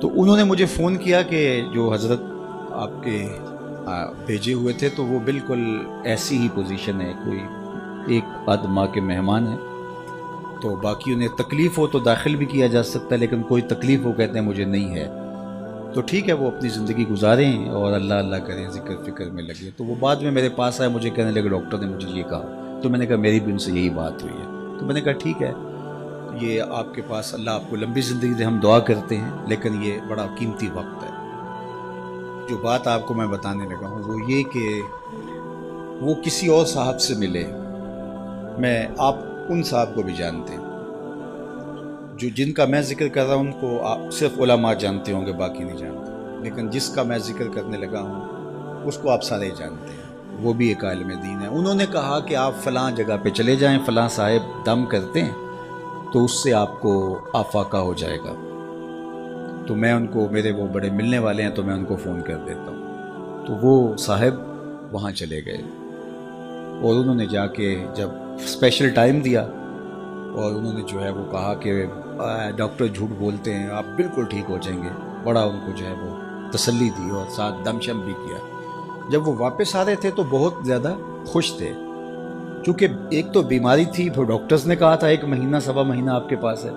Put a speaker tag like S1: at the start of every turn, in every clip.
S1: تو انہوں نے مجھے فون کیا کہ جو حضرت آپ کے بھیجے ہوئے تھے تو وہ بالکل ایسی ہی پوزیشن ہے، کوئی ایک آدھ ماہ کے مہمان ہیں، تو باقی انہیں تکلیف ہو تو داخل بھی کیا جا سکتا ہے، لیکن کوئی تکلیف وہ کہتے ہیں مجھے نہیں ہے، تو ٹھیک ہے وہ اپنی زندگی گزاریں اور اللہ اللہ کریں، ذکر فکر میں لگے۔ تو وہ بعد میں میرے پاس آئے، مجھے کہنے لگے ڈاکٹر نے مجھے یہ کہا، تو میں نے کہا میری بھی ان سے یہی بات ہوئی ہے، تو میں نے کہا ٹھیک ہے، یہ آپ کے پاس اللہ آپ کو لمبی زندگی دے، ہم دعا کرتے ہیں، لیکن یہ بڑا قیمتی وقت ہے۔ جو بات آپ کو میں بتانے لگا ہوں وہ یہ کہ وہ کسی اور صاحب سے ملے، میں آپ ان صاحب کو بھی جانتے ہیں، جو جن کا میں ذکر کر رہا ہوں ان کو آپ صرف علماء جانتے ہوں گے، باقی نہیں جانتے، لیکن جس کا میں ذکر کرنے لگا ہوں اس کو آپ سارے جانتے ہیں، وہ بھی ایک عالم دین ہے۔ انہوں نے کہا کہ آپ فلاں جگہ پہ چلے جائیں، فلاں صاحب دم کرتے ہیں تو اس سے آپ کو آفاقہ ہو جائے گا، تو میں ان کو، میرے وہ بڑے ملنے والے ہیں تو میں ان کو فون کر دیتا ہوں۔ تو وہ صاحب وہاں چلے گئے اور انہوں نے جا کے جب اسپیشل ٹائم دیا اور انہوں نے جو ہے وہ کہا کہ ڈاکٹر جھوٹ بولتے ہیں، آپ بالکل ٹھیک ہو جائیں گے، بڑا ان کو جو ہے وہ تسلی دی اور ساتھ دم شم بھی کیا۔ جب وہ واپس آ رہے تھے تو بہت زیادہ خوش تھے، چونکہ ایک تو بیماری تھی، پھر ڈاکٹرز نے کہا تھا 1 مہینہ سوا مہینہ آپ کے پاس ہے،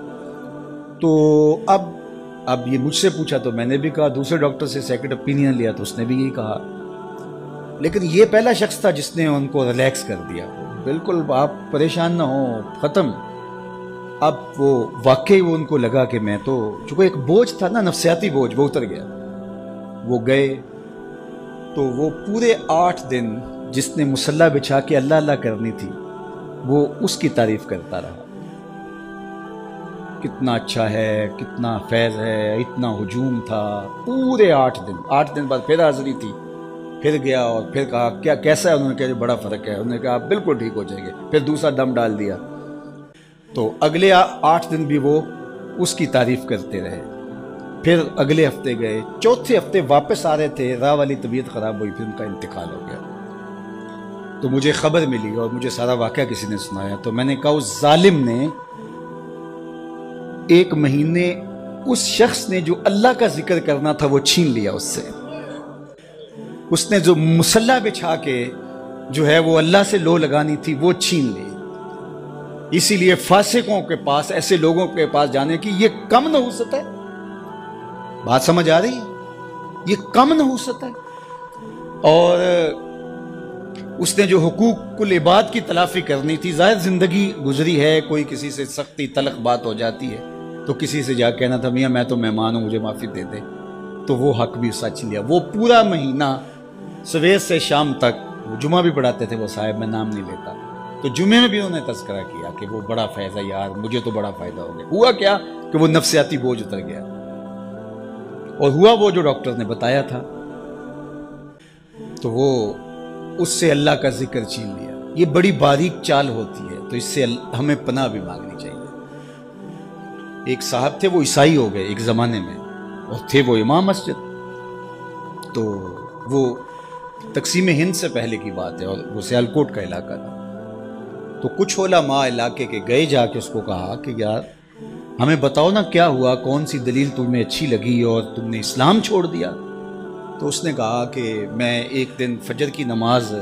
S1: تو اب یہ مجھ سے پوچھا تو میں نے بھی کہا، دوسرے ڈاکٹر سے سیکنڈ اوپینین لیا تو اس نے بھی یہی کہا، لیکن یہ پہلا شخص تھا جس نے ان کو ریلیکس کر دیا، بالکل آپ پریشان نہ ہوں، ختم۔ اب وہ واقعی وہ ان کو لگا کہ میں تو، چونکہ ایک بوجھ تھا نا، نفسیاتی بوجھ، وہ اتر گیا۔ وہ گئے تو وہ پورے 8 دن جس نے مصلی بچھا کے اللہ اللہ کرنی تھی وہ اس کی تعریف کرتا رہا، کتنا اچھا ہے، کتنا فیض ہے، اتنا ہجوم تھا، پورے 8 دن بعد پھر حاضری تھی، پھر گیا اور پھر کہا کیا کیسا ہے، انہوں نے کہا بڑا فرق ہے، انہوں نے کہا آپ بالکل ٹھیک ہو جائیں گے، پھر دوسرا دم ڈال دیا۔ تو اگلے 8 دن بھی وہ اس کی تعریف کرتے رہے، پھر اگلے ہفتے گئے، چوتھے ہفتے واپس آ رہے تھے، راہ والی طبیعت خراب ہوئی، پھر ان کا انتقال ہو گیا۔ تو مجھے خبر ملی اور مجھے سارا واقعہ کسی نے سنایا، تو میں نے کہا اس ظالم نے 1 مہینے اس شخص نے جو اللہ کا ذکر کرنا تھا وہ چھین لیا اس سے، اس نے جو مصلی بچھا کے جو ہے وہ اللہ سے لو لگانی تھی وہ چھین لی۔ اسی لیے فاسقوں کے پاس، ایسے لوگوں کے پاس جانے کی یہ کم نحوست ہے، بات سمجھ آ رہی ہے، یہ کم نحوست ہے۔ اور اس نے جو حقوق العباد کی تلافی کرنی تھی، ظاہر زندگی گزری ہے، کوئی کسی سے سختی تلخ بات ہو جاتی ہے تو کسی سے جا کہنا تھا میاں میں تو مہمان ہوں مجھے معافی دے دے، تو وہ حق بھی سچ لیا۔ وہ پورا مہینہ صبح سے شام تک، وہ جمعہ بھی پڑھاتے تھے وہ صاحب، میں نام نہیں لیتا، تو جمعے میں بھی انہوں نے تذکرہ کیا کہ وہ بڑا فیض ہے یار، مجھے تو بڑا فائدہ ہو گیا۔ ہوا کیا کہ وہ نفسیاتی بوجھ اتر گیا، اور ہوا وہ جو ڈاکٹر نے بتایا تھا، تو وہ اس سے اللہ کا ذکر چھین لیا۔ یہ بڑی باریک چال ہوتی ہے، تو اس سے ہمیں پناہ بھی مانگنی چاہیے۔ ایک صاحب تھے وہ عیسائی ہو گئے ایک زمانے میں، اور تھے وہ امام مسجد، تو وہ تقسیم ہند سے پہلے کی بات ہے اور وہ سیالکوٹ کا علاقہ تھا، تو کچھ علماء علاقے کے گئے، جا کے اس کو کہا کہ یار ہمیں بتاؤ نا کیا ہوا، کون سی دلیل تمہیں اچھی لگی اور تم نے اسلام چھوڑ دیا؟ تو اس نے کہا کہ میں ایک دن فجر کی نماز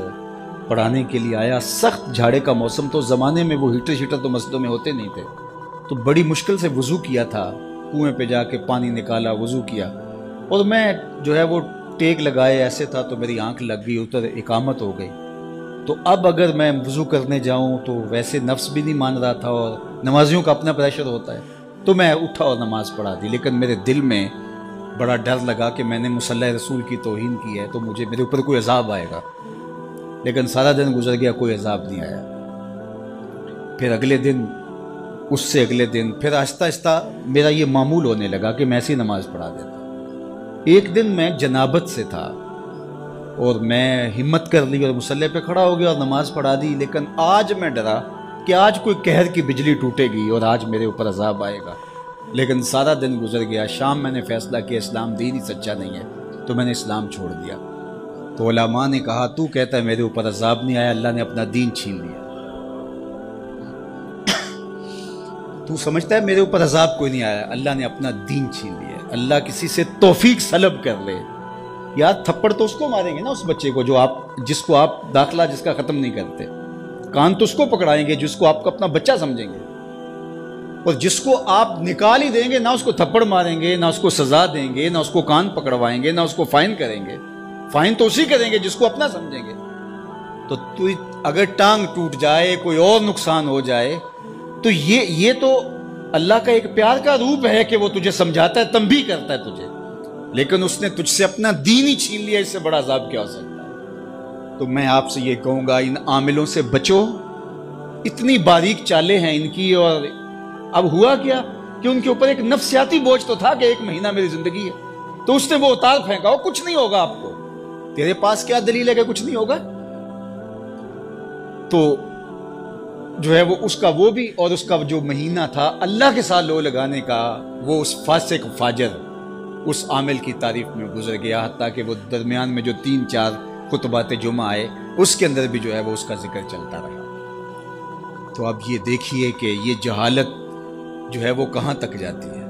S1: پڑھانے کے لیے آیا، سخت جھاڑے کا موسم، تو زمانے میں وہ ہیٹر شیٹر تو مسجدوں میں ہوتے نہیں تھے، تو بڑی مشکل سے وضو کیا تھا، کنویں پہ جا کے پانی نکالا، وضو کیا، اور میں جو ہے وہ ٹیک لگائے ایسے تھا تو میری آنکھ لگ گئی، ادھر اقامت ہو گئی، تو اب اگر میں وضو کرنے جاؤں تو ویسے نفس بھی نہیں مان رہا تھا اور نمازیوں کا اپنا پریشر ہوتا ہے، تو میں اٹھا اور نماز پڑھا دی، لیکن میرے دل میں بڑا ڈر لگا کہ میں نے مصلی رسول کی توہین کی ہے تو میرے اوپر کوئی عذاب آئے گا، لیکن سارا دن گزر گیا، کوئی عذاب نہیں آیا۔ پھر اگلے دن، اس سے اگلے دن، پھر آہستہ آہستہ میرا یہ معمول ہونے لگا کہ میں ایسی نماز پڑھا دیتا۔ ایک دن میں جنابت سے تھا اور میں ہمت کر لی اور مصلی پہ کھڑا ہو گیا اور نماز پڑھا دی، لیکن آج میں ڈرا کہ آج کوئی قہر کی بجلی ٹوٹے گی اور آج میرے اوپر عذاب آئے گا، لیکن سارا دن گزر گیا۔ شام میں نے فیصلہ کیا اسلام دین ہی سچا نہیں ہے، تو میں نے اسلام چھوڑ دیا۔ تو علماء نے کہا تو کہتا ہے میرے اوپر عذاب نہیں آیا، اللہ نے اپنا دین چھین لیا۔ تو سمجھتا ہے میرے اوپر عذاب کوئی نہیں آیا، اللہ نے اپنا دین چھین لیا۔ اللہ کسی سے توفیق سلب کر لے، یار تھپڑ تو اس کو ماریں گے نا، اس بچے کو جس کو آپ داخلہ جس کا ختم نہیں کرتے، کان تو اس کو پکڑائیں گے جس کو آپ کو اپنا بچہ سمجھیں گے، اور جس کو آپ نکال ہی دیں گے نہ اس کو تھپڑ ماریں گے، نہ اس کو سزا دیں گے، نہ اس کو کان پکڑوائیں گے، نہ اس کو فائن کریں گے، فائن تو اسی کریں گے جس کو اپنا سمجھیں گے۔ تو اگر ٹانگ ٹوٹ جائے، کوئی اور نقصان ہو جائے، تو یہ تو اللہ کا ایک پیار کا روپ ہے کہ وہ تجھے سمجھاتا ہے، تنبیہ کرتا ہے تجھے، لیکن اس نے تجھ سے اپنا دین ہی چھین لیا، اس سے بڑا عذاب کیا ہو سکتا ہے؟ تو میں آپ سے یہ کہوں گا، ان عاملوں سے بچو، اتنی باریک چالیں ہیں ان کی۔ اور اب ہوا کیا کہ ان کے اوپر ایک نفسیاتی بوجھ تو تھا کہ 1 مہینہ میری زندگی ہے، تو اس نے وہ اتار پھینکا، وہ کچھ نہیں ہوگا آپ کو، تیرے پاس کیا دلیل ہے کہ کچھ نہیں ہوگا؟ تو جو ہے وہ اس کا وہ بھی، اور اس کا جو مہینہ تھا اللہ کے ساتھ لو لگانے کا، وہ اس فاسق فاجر اس عامل کی تعریف میں گزر گیا، حتیٰ کہ وہ درمیان میں جو 3-4 خطبات جمعہ آئے اس کے اندر بھی جو ہے وہ اس کا ذکر چلتا رہا۔ تو اب یہ دیکھیے کہ یہ جہالت جو ہے وہ کہاں تک جاتی ہے۔